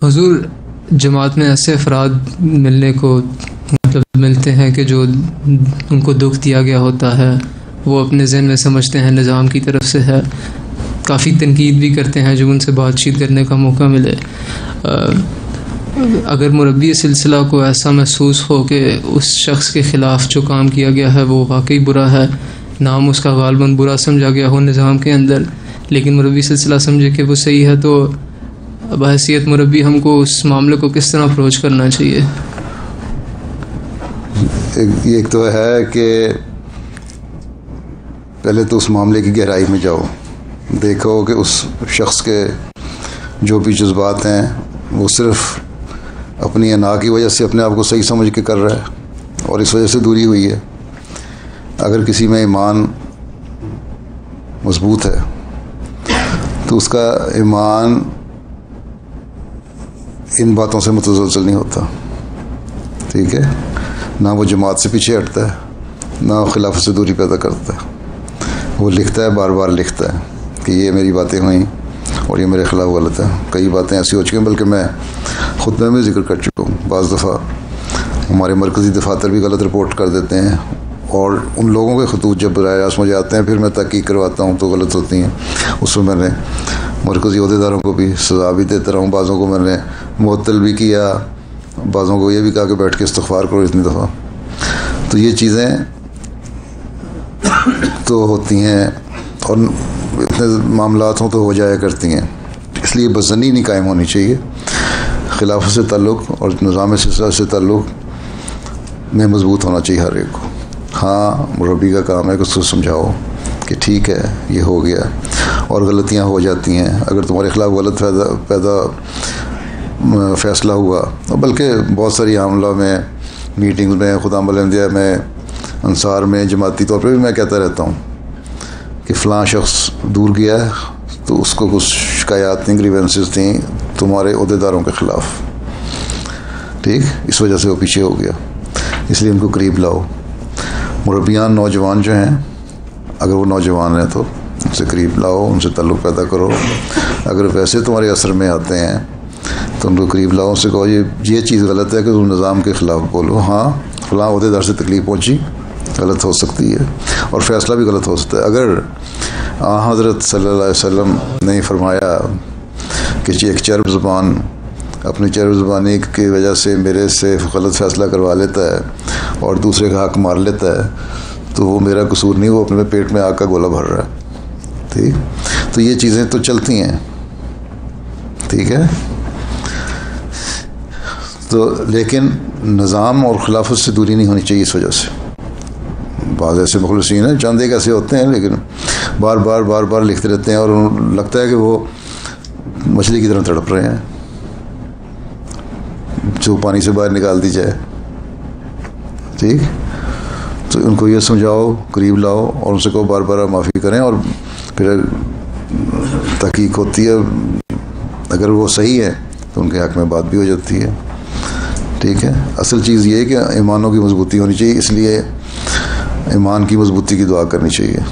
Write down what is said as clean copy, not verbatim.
हुजूर, जमात में ऐसे अफराद मिलने को मतलब मिलते हैं कि जो उनको दुख दिया गया होता है, वो अपने ज़हन में समझते हैं निज़ाम की तरफ से है, काफ़ी तनकीद भी करते हैं जब उनसे बातचीत करने का मौका मिले। अगर मुरब्बी सिलसिला को ऐसा महसूस हो कि उस शख्स के ख़िलाफ़ जो काम किया गया है वो वाकई बुरा है, नाम उसका गालबन बुरा समझा गया हो निज़ाम के अंदर, लेकिन मुरब्बी सिलसिला समझे कि वो सही है, तो बहैसियत मुरब्बी हमको उस मामले को किस तरह अप्रोच करना चाहिए? एक तो है कि पहले तो उस मामले की गहराई में जाओ, देखो कि उस शख्स के जो भी जज्बात हैं वो सिर्फ़ अपनी अना की वजह से अपने आप को सही समझ के कर रहा है और इस वजह से दूरी हुई है। अगर किसी में ईमान मजबूत है तो उसका ईमान इन बातों से मुतज़लज़ल नहीं होता, ठीक है। ना वो जमात से पीछे हटता है, ना वो खिलाफत से दूरी पैदा करता है। वो लिखता है, बार बार लिखता है कि ये मेरी बातें हुई और ये मेरे ख़िलाफ़ गलत है। कई बातें ऐसी हो चुकी हैं, बल्कि मैं खुतबे में ज़िक्र कर चुका हूँ। बाज़ दफ़ा हमारे मरकज़ी दफ़ातर भी गलत रिपोर्ट कर देते हैं और उन लोगों के खतूत जब बराह रास्त मुझे आते हैं, फिर मैं तहक़ीक़ करवाता हूँ तो गलत होती हैं। उसमें मैंने मरकज़ी अहदेदारों को भी सज़ा भी देता रहा हूँ, बाज़ों को मैंने मुअत्तल भी किया, बाज़ों को ये भी कहा कि बैठ के इस्तिग़फ़ार करो इतनी दफ़ा। तो ये चीज़ें तो होती हैं और इतने मामलात हों तो हो जाया करती हैं, इसलिए बज़नी नहीं कायम होनी चाहिए। खिलाफत से ताल्लुक़ और निज़ाम सिलसिला से ताल्लुक़ में मजबूत होना चाहिए हर एक को। हाँ, मुरब्बी का काम है कि उसको समझाओ कि ठीक है ये हो गया और गलतियाँ हो जाती हैं। अगर तुम्हारे ख़िलाफ़ गलत फ़ैसला हुआ, बल्कि बहुत सारी आमला में, मीटिंग्स में, खुदाम अल-अंबिया में, अंसार में, जमाती तौर पर भी मैं कहता रहता हूँ कि फ़लाँ शख्स दूर गया है तो उसको कुछ शिकायत थी, ग्रीवेंसेस थी तुम्हारे अहदेदारों के ख़िलाफ़, ठीक, इस वजह से वो पीछे हो गया, इसलिए उनको करीब लाओ। मुरब्बियान नौजवान जो हैं, अगर वो नौजवान हैं तो उनसे करीब लाओ, उनसे ताल्लुक़ पैदा करो। अगर वैसे तुम्हारे असर में आते हैं तो उनको करीब लाओ, उनसे कहो ये चीज़ गलत है कि तुम निज़ाम के ख़िलाफ़ बोलो। हाँ, फ़लाँ अहदेदार से तकलीफ़ पहुँची, गलत हो सकती है और फ़ैसला भी गलत हो सकता है। अगर हज़रत सल्लल्लाहु अलैहि वसल्लम ने फरमाया कि एक चर्ब ज़ुबान अपनी चर्ब ज़ुबानी की वजह से मेरे से गलत फ़ैसला करवा लेता है और दूसरे का हक़ मार लेता है, तो वो मेरा कसूर नहीं, वो अपने पेट में आग का गोला भर रहा है, ठीक। तो ये चीज़ें तो चलती हैं, ठीक है। तो लेकिन निज़ाम और खिलाफत से दूरी नहीं होनी चाहिए इस वजह से। बाद ऐसे मुखलिसीन हैं, चंद एक ऐसे होते हैं, लेकिन बार बार लिखते रहते हैं और लगता है कि वो मछली की तरह तड़प रहे हैं जो पानी से बाहर निकाल दी जाए, ठीक। तो उनको ये समझाओ, करीब लाओ और उनसे कहो बार बार माफ़ी करें और फिर तहक़ीक़ होती है। अगर वो सही है तो उनके हक़ में बात भी हो जाती है, ठीक है। असल चीज़ ये है कि ईमानों की मजबूती होनी चाहिए, इसलिए ईमान की मजबूती की दुआ करनी चाहिए।